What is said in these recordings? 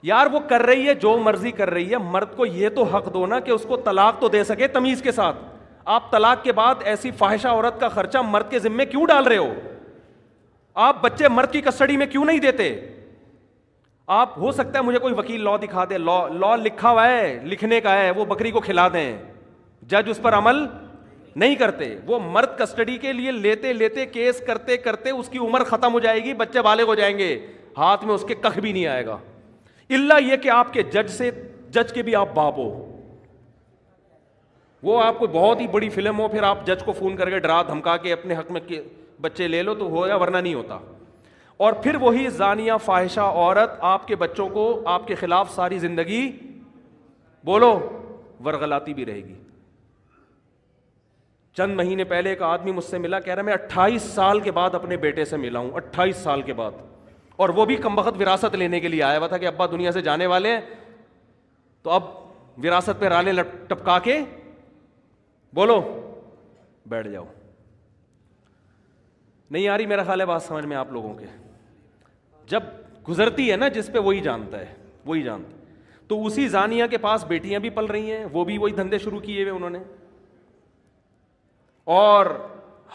یار وہ کر رہی ہے جو مرضی کر رہی ہے, مرد کو یہ تو حق دو نا کہ اس کو طلاق تو دے سکے تمیز کے ساتھ. آپ طلاق کے بعد ایسی فاحشہ عورت کا خرچہ مرد کے ذمے کیوں ڈال رہے ہو؟ آپ بچے مرد کی کسٹڈی میں کیوں نہیں دیتے؟ آپ, ہو سکتا ہے مجھے کوئی وکیل لا دکھا دے, لا لکھا ہوا ہے, لکھنے کا ہے, وہ بکری کو کھلا دیں, جج اس پر عمل نہیں کرتے. وہ مرد کسٹڈی کے لیے لیتے لیتے کیس کرتے کرتے اس کی عمر ختم ہو جائے گی, بچے بالغ ہو جائیں گے, ہاتھ میں اس کے کخ بھی نہیں آئے گا, الا یہ کہ آپ کے جج کے بھی آپ باپ ہو. وہ آپ کو بہت ہی بڑی فلم ہو, پھر آپ جج کو فون کر کے ڈرا دھمکا کے اپنے حق میں بچے لے لو تو ہوگا, ورنہ نہیں ہوتا. اور پھر وہی زانیہ فاحشہ عورت آپ کے بچوں کو آپ کے خلاف ساری زندگی بولو ورغلاتی بھی رہے گی. چند مہینے پہلے ایک آدمی مجھ سے ملا, کہہ رہا میں 28 سال کے بعد اپنے بیٹے سے ملا ہوں, 28 سال کے بعد, اور وہ بھی کمبخت وراثت لینے کے لیے آیا ہوا تھا کہ ابا دنیا سے جانے والے ہیں تو اب وراثت پہ رالے ٹپکا کے بولو بیٹھ جاؤ. نہیں آ رہی میرا خیال ہے بات سمجھ میں آپ لوگوں کے؟ جب گزرتی ہے نا جس پہ وہی جانتا ہے, وہی جانتا ہے. تو اسی زانیہ کے پاس بیٹیاں بھی پل رہی ہیں, وہ بھی وہی دھندے شروع کیے ہوئے انہوں نے. اور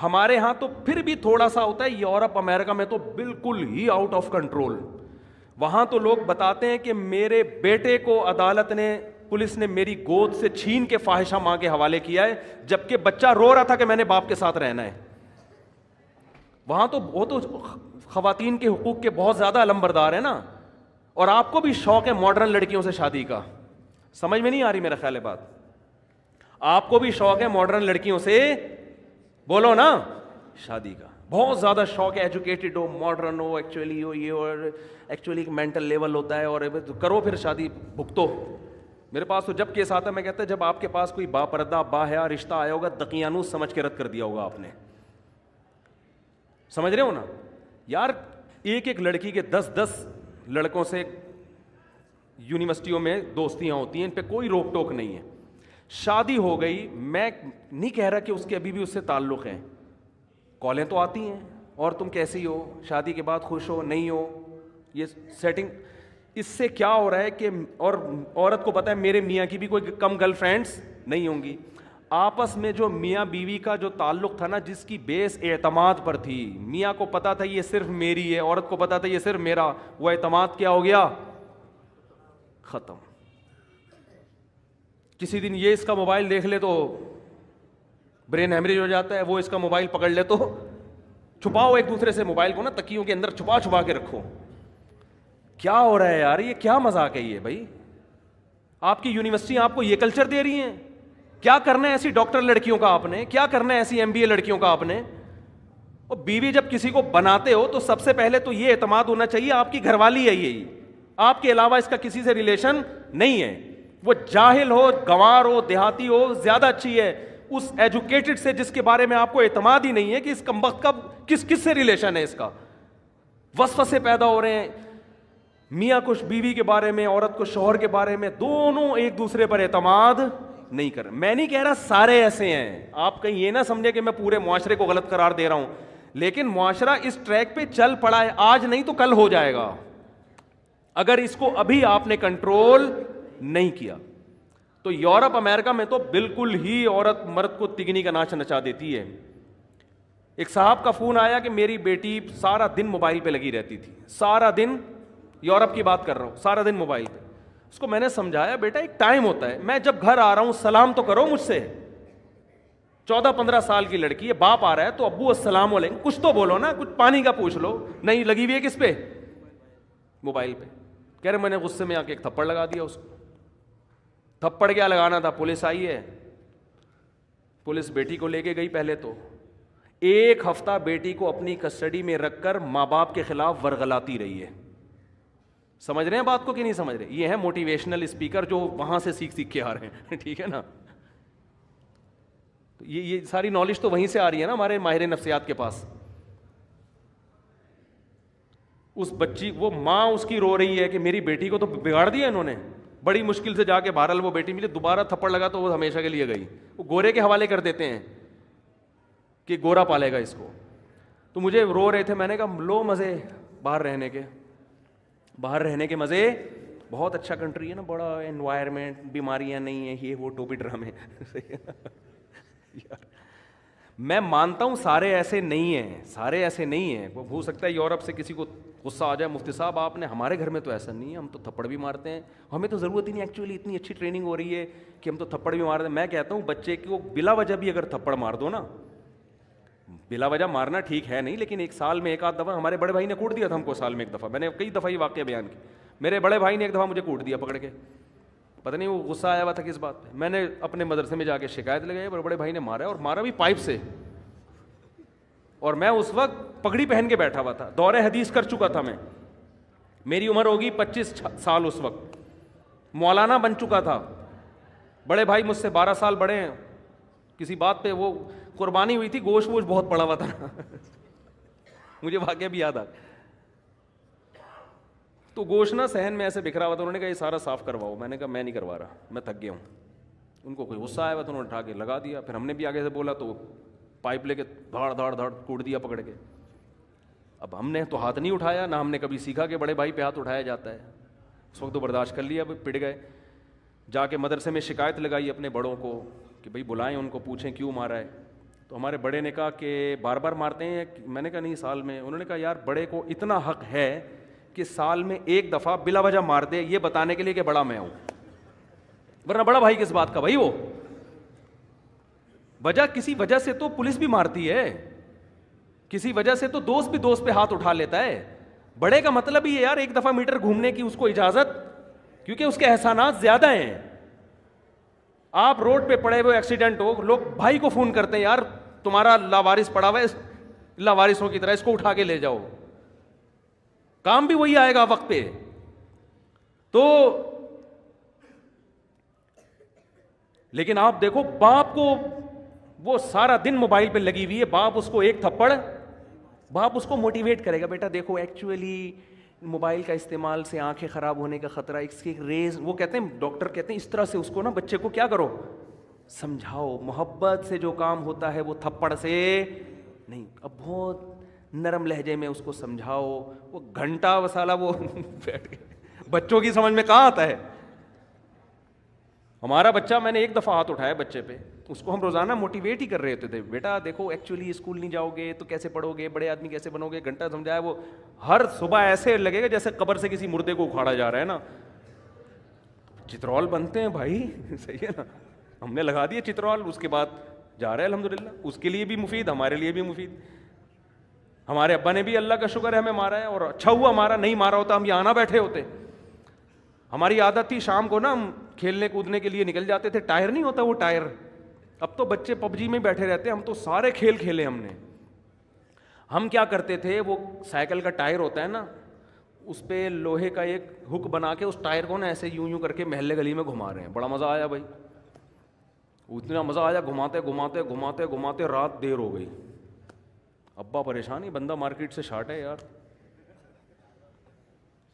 ہمارے ہاں تو پھر بھی تھوڑا سا ہوتا ہے, یورپ امریکہ میں تو بالکل ہی آؤٹ آف کنٹرول. وہاں تو لوگ بتاتے ہیں کہ میرے بیٹے کو عدالت نے, پولیس نے میری گود سے چھین کے فاحشہ ماں کے حوالے کیا ہے, جبکہ بچہ رو رہا تھا کہ میں نے باپ کے ساتھ رہنا ہے. وہاں تو وہ تو خواتین کے حقوق کے بہت زیادہ علمبردار ہیں نا. اور آپ کو بھی شوق ہے ماڈرن لڑکیوں سے شادی کا, سمجھ میں نہیں آ رہی میرا خیال ہے بات؟ آپ کو بھی شوق ہے ماڈرن لڑکیوں سے بولو نا شادی کا, بہت زیادہ شوق ہے, ایجوکیٹڈ ہو, ماڈرن ہو, ایکچولی ہو یہ, اور ایکچولی مینٹل لیول ہوتا ہے, اور کرو پھر شادی بھگتو. میرے پاس تو جب کیس آتا ہے میں کہتا ہے جب آپ کے پاس کوئی با پردہ با حیا رشتہ آیا ہوگا دقیانوس سمجھ کے رد کر دیا ہوگا آپ نے. سمجھ رہے ہو نا یار؟ ایک ایک لڑکی کے 10 لڑکوں سے یونیورسٹیوں میں دوستیاں ہوتی ہیں, ان پہ کوئی روک ٹوک نہیں ہے. شادی ہو گئی, میں نہیں کہہ رہا کہ اس کے ابھی بھی اس سے تعلق ہیں, کالیں تو آتی ہیں, اور تم کیسی ہو, شادی کے بعد خوش ہو نہیں ہو, یہ سیٹنگ. اس سے کیا ہو رہا ہے کہ, اور عورت کو پتا ہے میرے میاں کی بھی کوئی کم گرل فرینڈس نہیں ہوں گی. آپس میں جو میاں بیوی کا جو تعلق تھا نا, جس کی بیس اعتماد پر تھی, میاں کو پتا تھا یہ صرف میری ہے, عورت کو پتا تھا یہ صرف میرا, وہ اعتماد کیا ہو گیا؟ ختم. کسی دن یہ اس کا موبائل دیکھ لے تو برین ہیمریج ہو جاتا ہے, وہ اس کا موبائل پکڑ لے تو چھپاؤ ایک دوسرے سے موبائل کو نا, تکیوں کے اندر چھپا کے رکھو. کیا ہو رہا ہے یار؟ یہ کیا مذاق ہے یہ بھائی؟ آپ کی یونیورسٹی آپ کو یہ کلچر دے رہی ہیں؟ کیا کرنا ہے ایسی ڈاکٹر لڑکیوں کا آپ نے, کیا کرنا ہے ایسی MBA لڑکیوں کا آپ نے؟ اور بیوی جب کسی کو بناتے ہو تو سب سے پہلے تو یہ اعتماد ہونا چاہیے آپ کی گھر والی ہے یہی, آپ کے علاوہ اس کا کسی سے ریلیشن نہیں ہے. وہ جاہل ہو, گنوار ہو, دیہاتی ہو, زیادہ اچھی ہے اس ایجوکیٹڈ سے جس کے بارے میں آپ کو اعتماد ہی نہیں ہے کہ اس کمبخت کا کس سے ریلیشن ہے. اس کا وسوسے پیدا ہو رہے ہیں, میاں کو بیوی کے بارے میں, عورت کو شوہر کے بارے میں, دونوں ایک دوسرے پر اعتماد نہیں کر. میں نہیں کہہ رہا سارے ایسے ہیں, آپ کہیں یہ نہ سمجھے کہ میں پورے معاشرے کو غلط قرار دے رہا ہوں, لیکن معاشرہ اس ٹریک پہ چل پڑا ہے, آج نہیں تو کل ہو جائے گا اگر اس کو ابھی آپ نے کنٹرول نہیں کیا. تو یورپ امریکہ میں تو بالکل ہی عورت مرد کو تگنی کا ناچ نچا دیتی ہے. ایک صاحب کا فون آیا کہ میری بیٹی سارا دن موبائل پہ لگی رہتی تھی, سارا دن, یورپ کی بات کر رہا ہوں, سارا دن موبائل پہ. اس کو میں نے سمجھایا بیٹا ایک ٹائم ہوتا ہے, میں جب گھر آ رہا ہوں سلام تو کرو مجھ سے. 14-15 سال کی لڑکی ہے, باپ آ رہا ہے تو ابو السلام علیکم, کچھ تو بولو نا, کچھ پانی کا پوچھ لو. نہیں, لگی ہوئی ہے کس پہ؟ موبائل پہ. کہہ رہے میں نے غصے میں آ کے ایک تھپڑ لگا دیا اس کو. تھپڑ کیا لگانا تھا, پولیس آئی ہے, پولیس بیٹی کو لے کے گئی. پہلے تو 1 ہفتہ بیٹی کو اپنی کسٹڈی میں رکھ کر ماں باپ کے خلاف ورغلاتی رہی ہے. سمجھ رہے ہیں بات کو کہ نہیں سمجھ رہے؟ یہ ہے موٹیویشنل اسپیکر جو وہاں سے سیکھ کے آ رہے ہیں, ٹھیک ہے نا. یہ ساری نالج تو وہیں سے آ رہی ہے نا ہمارے ماہر نفسیات کے پاس. اس بچی, وہ ماں اس کی رو رہی ہے کہ میری بیٹی کو تو بگاڑ دیا انہوں نے. بڑی مشکل سے جا کے بہرحال وہ بیٹی ملی, دوبارہ تھپڑ لگا تو وہ ہمیشہ کے لیے گئی. وہ گورے کے حوالے کر دیتے ہیں کہ گورا پالے گا اس کو. تو مجھے رو رہے تھے, میں نے کہا لو مزے باہر رہنے کے, باہر رہنے کے مزے بہت اچھا کنٹری ہے نا, بڑا انوائرمنٹ, بیماریاں نہیں ہیں, یہ وہ ٹوپی ڈرامے. یار میں مانتا ہوں سارے ایسے نہیں ہیں, سارے ایسے نہیں ہیں. وہ ہو سکتا ہے یورپ سے کسی کو غصہ آ جائے, مفتی صاحب آپ نے, ہمارے گھر میں تو ایسا نہیں ہے, ہم تو تھپڑ بھی مارتے ہیں, ہمیں تو ضرورت ہی نہیں, ایکچولی اتنی اچھی ٹریننگ ہو رہی ہے کہ ہم تو تھپڑ بھی مارتے ہیں. میں کہتا ہوں بچے کو بلا وجہ بھی اگر تھپڑ مار دو نا, بلا وجہ مارنا ٹھیک ہے نہیں, لیکن ایک سال میں ایک آدھ دفعہ, ہمارے بڑے بھائی نے کوٹ دیا تھا ہم کو سال میں ایک دفعہ, میں نے کئی دفعہ یہ واقعہ بیان کی, میرے بڑے بھائی نے ایک دفعہ مجھے کوٹ دیا پکڑ کے, پتہ نہیں وہ غصہ آیا ہوا تھا کس بات پہ. میں نے اپنے مدرسے میں جا کے شکایت لگائی, بڑے بھائی نے مارا, اور مارا بھی پائپ سے, اور میں اس وقت پگڑی پہن کے بیٹھا ہوا تھا, دور حدیث کر چکا تھا میں, میری عمر ہوگی 25 سال اس وقت, مولانا بن چکا تھا. بڑے بھائی مجھ سے 12 سال بڑے ہیں, کسی بات پہ وہ قربانی ہوئی تھی, گوشت ووشت بہت پڑا ہوا تھا. مجھے واقعہ بھی یاد آ, تو گوشت نا صحن میں ایسے بکھرا ہوا تھا, انہوں نے کہا یہ سارا صاف کرواؤ. میں نے کہا میں نہیں کروا رہا, میں تھک گیا ہوں. ان کو کوئی غصہ آیا ہوا تو انہوں نے اٹھا کے لگا دیا, پھر ہم نے بھی آگے سے بولا تو پائپ لے کے دھاڑ دھاڑ دھاڑ کوٹ دیا پکڑ کے. اب ہم نے تو ہاتھ نہیں اٹھایا, نہ ہم نے کبھی سیکھا کہ بڑے بھائی پہ ہاتھ اٹھایا جاتا ہے. اس وقت تو برداشت کر لیا, پڑ گئے. جا کے مدرسے میں شکایت لگائی اپنے بڑوں کو کہ بھائی بلائیں ان کو, پوچھیں کیوں مارا ہے. تو ہمارے بڑے نے کہا کہ بار بار مارتے ہیں. میں نے کہا نہیں, سال میں. انہوں نے کہا یار بڑے کو اتنا حق ہے کہ سال میں ایک دفعہ بلا وجہ مار دے, یہ بتانے کے لیے کہ بڑا میں ہوں, ورنہ بڑا بھائی کس بات کا بھائی, وہ وجہ کسی وجہ سے تو پولیس بھی مارتی ہے, کسی وجہ سے تو دوست بھی دوست پہ ہاتھ اٹھا لیتا ہے. بڑے کا مطلب ہی ہے یار ایک دفعہ میٹر گھومنے کی اس کو اجازت, کیونکہ اس کے احسانات زیادہ ہیں. آپ روڈ پہ پڑے ہوئے ایکسیڈنٹ ہو, لوگ بھائی کو فون کرتے ہیں, یار تمہارا لاوارث پڑا ہوا ہے, لاوارثوں کی طرح اس کو اٹھا کے لے جاؤ, کام بھی وہی آئے گا وقت پہ. تو لیکن آپ دیکھو باپ کو, وہ سارا دن موبائل پہ لگی ہوئی ہے, باپ اس کو ایک تھپڑ, باپ اس کو موٹیویٹ کرے گا, بیٹا دیکھو ایکچولی موبائل کا استعمال سے آنکھیں خراب ہونے کا خطرہ, اس کی ریز, وہ کہتے ہیں ڈاکٹر کہتے ہیں اس طرح سے اس کو نا بچے کو کیا کرو, سمجھاؤ. محبت سے جو کام ہوتا ہے وہ تھپڑ سے نہیں. اب بہت نرم لہجے میں اس کو سمجھاؤ, وہ گھنٹہ وسالہ وہ بیٹھ گئے, بچوں کی سمجھ میں کہاں آتا ہے. ہمارا بچہ, میں نے ایک دفعہ ہاتھ اٹھایا بچے پہ, اس کو ہم روزانہ موٹیویٹ ہی کر رہے ہوتے تھے, بیٹا دیکھو ایکچولی اسکول نہیں جاؤ گے تو کیسے پڑھو گے, بڑے آدمی کیسے بنو گے. گھنٹہ سمجھایا, وہ ہر صبح ایسے لگے گا جیسے قبر سے کسی مردے کو اکھاڑا جا رہا ہے نا. چترول بنتے ہیں بھائی, صحیح ہے نا, ہم نے لگا دیا چترول, اس کے بعد جا رہے ہیں الحمدللہ. اس کے لیے بھی مفید, ہمارے لیے بھی مفید. ہمارے ابا نے بھی اللہ کا شکر ہے ہمیں مارا ہے, اور اچھا ہوا ہمارا, نہیں مارا ہوتا ہم یہاں نہ بیٹھے ہوتے. ہماری عادت تھی شام کو نا ہم کھیلنے کودنے کے لیے نکل جاتے تھے, ٹائر نہیں ہوتا وہ ٹائر, اب تو بچے پب جی میں بیٹھے رہتے ہیں, ہم تو سارے کھیل کھیلے ہم نے. ہم کیا کرتے تھے, وہ سائیکل کا ٹائر ہوتا ہے نا, اس پہ لوہے کا ایک ہک بنا کے اس ٹائر کو نا ایسے یوں یوں کر کے محلے گلی میں گھما رہے ہیں. بڑا مزہ آیا بھائی, اتنا مزہ آیا, گھماتے گھماتے گھماتے گھماتے رات دیر ہو گئی. ابا پریشان ہی, بندہ مارکیٹ سے شارٹ ہے یار.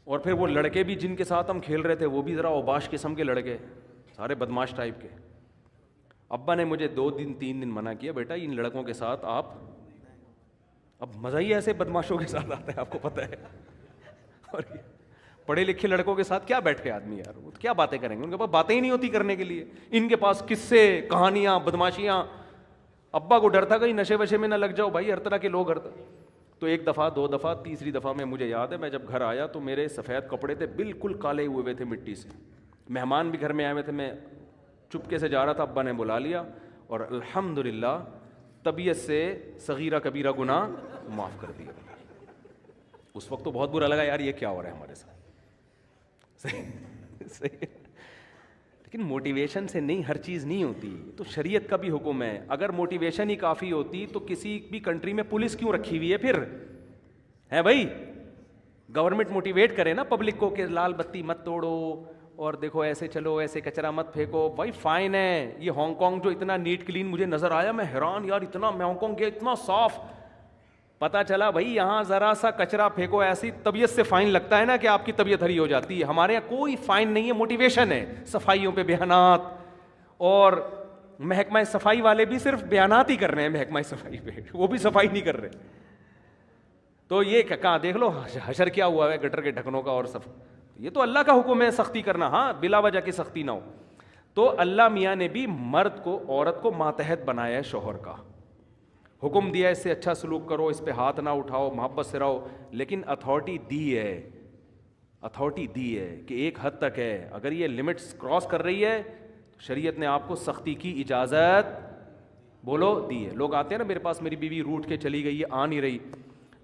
اور پھر وہ لڑکے بھی جن کے ساتھ ہم کھیل رہے تھے وہ بھی ذرا اوباش قسم کے لڑکے, سارے بدماش ٹائپ کے. ابا نے مجھے 2 دن 3 دن منع کیا, بیٹا ان لڑکوں کے ساتھ آپ, اب مزہ ہی ایسے بدماشوں کے ساتھ آتا ہے آپ کو پتہ ہے. اور پڑھے لکھے لڑکوں کے ساتھ کیا بیٹھ کے آدمی یار, وہ کیا باتیں کریں گے, ان کے پاس باتیں ہی نہیں ہوتی کرنے کے لیے. ان کے پاس قصے, کہانیاں, بدماشیاں. ابا کو ڈر تھا کہیں نشے وشے میں نہ لگ جاؤ, بھائی ہر طرح کے لوگ ہر. تو 1 دفعہ 2 دفعہ, تیسری دفعہ میں, مجھے یاد ہے میں جب گھر آیا تو میرے سفید کپڑے تھے بالکل کالے ہوئے تھے مٹی سے. مہمان بھی گھر میں آئے ہوئے تھے, میں چپکے سے جا رہا تھا, ابا نے بلا لیا, اور الحمدللہ طبیعت سے صغیرہ کبیرہ گناہ معاف کر دیا. اس وقت تو بہت برا لگا یار, یہ کیا ہو رہا ہے ہمارے ساتھ. صحیح. لیکن موٹیویشن سے نہیں, ہر چیز نہیں ہوتی. تو شریعت کا بھی حکم ہے, اگر موٹیویشن ہی کافی ہوتی تو کسی بھی کنٹری میں پولیس کیوں رکھی ہوئی ہے پھر, ہے بھائی. گورنمنٹ موٹیویٹ کرے نا پبلک کو کہ لال بتی مت توڑو, اور دیکھو ایسے چلو, ایسے کچرا مت پھینکو. بھائی فائن ہے. یہ ہانگ کانگ جو اتنا نیٹ کلین مجھے نظر آیا, میں حیران یار, اتنا, میں ہانگ کانگ گیا اتنا صاف, پتا چلا بھائی یہاں ذرا سا کچرا پھینکو ایسی طبیعت سے فائن لگتا ہے نا کہ آپ کی طبیعت ہری ہو جاتی ہے. ہمارے یہاں کوئی فائن نہیں ہے, موٹیویشن ہے. صفائیوں پہ بیانات, اور محکمہ صفائی والے بھی صرف بیانات ہی کر رہے ہیں محکمہ صفائی پہ, وہ بھی صفائی نہیں کر رہے. تو یہ کہاں دیکھ لو حشر کیا ہوا ہے گٹر کے ڈھکنوں کا, اور یہ تو اللہ کا حکم ہے سختی کرنا, ہاں بلا وجہ کی سختی نہ ہو. تو اللہ میاں نے بھی مرد کو, عورت کو ماتحت بنایا ہے شوہر کا, حکم دیا اس سے اچھا سلوک کرو, اس پہ ہاتھ نہ اٹھاؤ, محبت سے رہو, لیکن اتھارٹی دی ہے, اتھارٹی دی ہے کہ ایک حد تک ہے, اگر یہ لمٹس کراس کر رہی ہے تو شریعت نے آپ کو سختی کی اجازت بولو دی ہے. لوگ آتے ہیں نا میرے پاس, میری بیوی روٹھ کے چلی گئی ہے, آ نہیں رہی,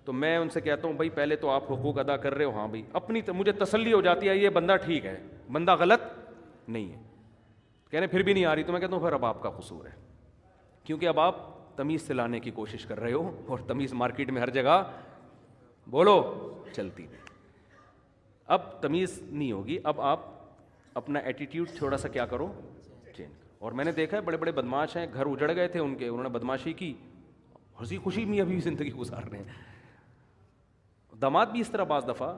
تو میں ان سے کہتا ہوں بھائی پہلے تو آپ حقوق ادا کر رہے ہو, ہاں بھائی اپنی مجھے تسلی ہو جاتی ہے یہ بندہ ٹھیک ہے, بندہ غلط نہیں ہے. کہہ رہے پھر بھی نہیں آ رہی, تو میں کہتا ہوں پھر اب آپ کا قصور ہے, کیونکہ اب آپ تمیز سے لانے کی کوشش کر رہے ہو, اور تمیز مارکیٹ میں ہر جگہ بولو چلتی نہیں. اب تمیز نہیں ہوگی, اب آپ اپنا ایٹیٹیوڈ تھوڑا سا کیا کرو, چینج کرو. اور میں نے دیکھا ہے بڑے بڑے بدماش ہیں, گھر اجڑ گئے تھے ان کے, انہوں نے بدماشی کی, ہنسی خوشی میں ابھی زندگی گزار رہے ہیں. داماد بھی اس طرح بعض دفعہ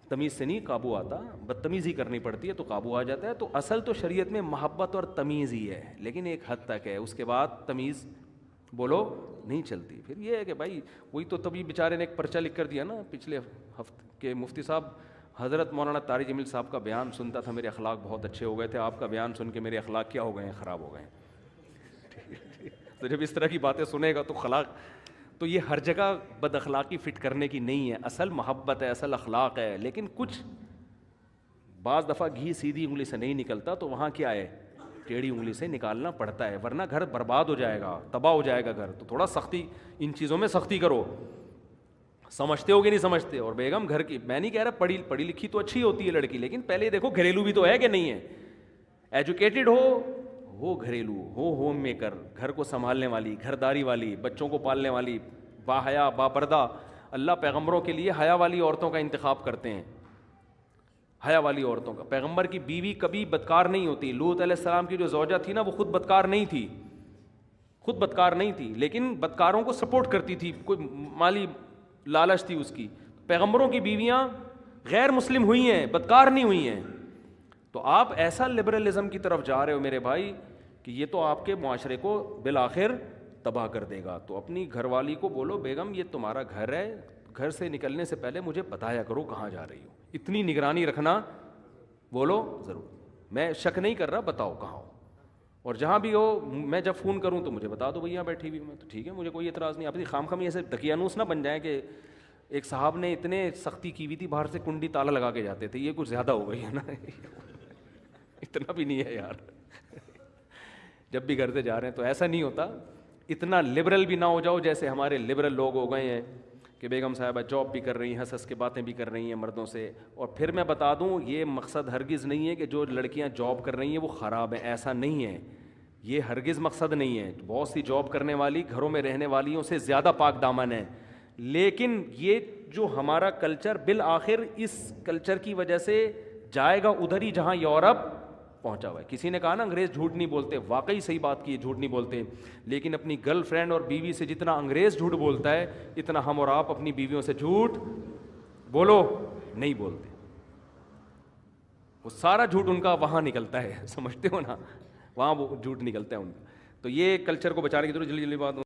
تمیز سے نہیں قابو آتا, بدتمیزی کرنی پڑتی ہے تو قابو آ جاتا ہے. تو اصل تو شریعت میں محبت اور تمیز ہی ہے, لیکن ایک حد تک ہے, اس کے بعد تمیز بولو نہیں چلتی. پھر یہ ہے کہ بھائی وہی تو تبھی بیچارے نے ایک پرچہ لکھ کر دیا نا پچھلے ہفتے کے, مفتی صاحب حضرت مولانا طارق جمیل صاحب کا بیان سنتا تھا, میرے اخلاق بہت اچھے ہو گئے تھے, آپ کا بیان سن کے میرے اخلاق کیا ہو گئے ہیں, خراب ہو گئے ہیں. تو جب اس طرح کی باتیں سنے گا تو اخلاق, تو یہ ہر جگہ بد اخلاقی فٹ کرنے کی نہیں ہے, اصل محبت ہے, اصل اخلاق ہے. لیکن کچھ بعض دفعہ گھی سیدھی انگلی سے نہیں نکلتا, تو وہاں کیا ہے, ٹیڑھی انگلی سے نکالنا پڑتا ہے, ورنہ گھر برباد ہو جائے گا, تباہ ہو جائے گا گھر. تو تھوڑا سختی, ان چیزوں میں سختی کرو. سمجھتے ہو کہ نہیں سمجھتے؟ اور بیگم گھر کی, میں نہیں کہہ رہا پڑھی لکھی تو اچھی ہوتی ہے لڑکی, لیکن پہلے دیکھو گھریلو بھی تو ہے کہ نہیں ہے. ایجوکیٹڈ ہو گھریلو ہو, ہوم میکر, گھر کو سنبھالنے والی, گھرداری والی, بچوں کو پالنے والی, با حیا با پردہ. اللہ پیغمبروں کے لیے حیا والی عورتوں کا انتخاب کرتے ہیں, حیا والی عورتوں کا. پیغمبر کی بیوی کبھی بدکار نہیں ہوتی. لوط علیہ السلام کی جو زوجہ تھی نا, وہ خود بدکار نہیں تھی, لیکن بدکاروں کو سپورٹ کرتی تھی, کوئی مالی لالچ تھی اس کی. پیغمبروں کی بیویاں غیر مسلم ہوئی ہیں, بدکار نہیں ہوئی ہیں. تو آپ ایسا لبرلزم کی طرف جا رہے ہو میرے بھائی کہ یہ تو آپ کے معاشرے کو بالآخر تباہ کر دے گا. تو اپنی گھر والی کو بولو بیگم یہ تمہارا گھر ہے, گھر سے نکلنے سے پہلے مجھے بتایا کرو کہاں جا رہی ہو, اتنی نگرانی رکھنا بولو ضرور. میں شک نہیں کر رہا, بتاؤ کہاں ہو, اور جہاں بھی ہو میں جب فون کروں تو مجھے بتا دو بھیا بیٹھی ہوئی میں, تو ٹھیک ہے, مجھے کوئی اعتراض نہیں. اپنی خام خام ایسے دقیانوس نہ بن جائیں کہ ایک صاحب نے اتنے سختی کی ہوئی تھی, باہر سے کنڈی تالا لگا کے جاتے تھے, یہ کچھ زیادہ ہو گئی ہے نا. اتنا بھی نہیں ہے یار, جب بھی گھر سے جا رہے ہیں تو ایسا نہیں ہوتا. اتنا لبرل بھی نہ ہو جاؤ جیسے ہمارے لبرل لوگ ہو گئے ہیں کہ بیگم صاحبہ جاب بھی کر رہی ہیں, ہنس ہنس کے باتیں بھی کر رہی ہیں مردوں سے. اور پھر میں بتا دوں, یہ مقصد ہرگز نہیں ہے کہ جو لڑکیاں جاب کر رہی ہیں وہ خراب ہیں, ایسا نہیں ہے, یہ ہرگز مقصد نہیں ہے. بہت سی جاب کرنے والی گھروں میں رہنے والیوں سے زیادہ پاک دامن ہے. لیکن یہ جو ہمارا کلچر بالآخر اس کلچر کی وجہ سے جائے گا ادھر ہی جہاں یورپ پہنچا ہوا ہے. کسی نے کہا نا انگریز جھوٹ نہیں بولتے, واقعی صحیح بات کی ہے, جھوٹ نہیں بولتے. لیکن اپنی گرل فرینڈ اور بیوی سے جتنا انگریز جھوٹ بولتا ہے, اتنا ہم اور آپ اپنی بیویوں سے جھوٹ بولو نہیں بولتے. وہ سارا جھوٹ ان کا وہاں نکلتا ہے, سمجھتے ہو نا, وہاں وہ جھوٹ نکلتا ہے ان کا. تو یہ کلچر کو بچانے کی ضرورت. جلدی بات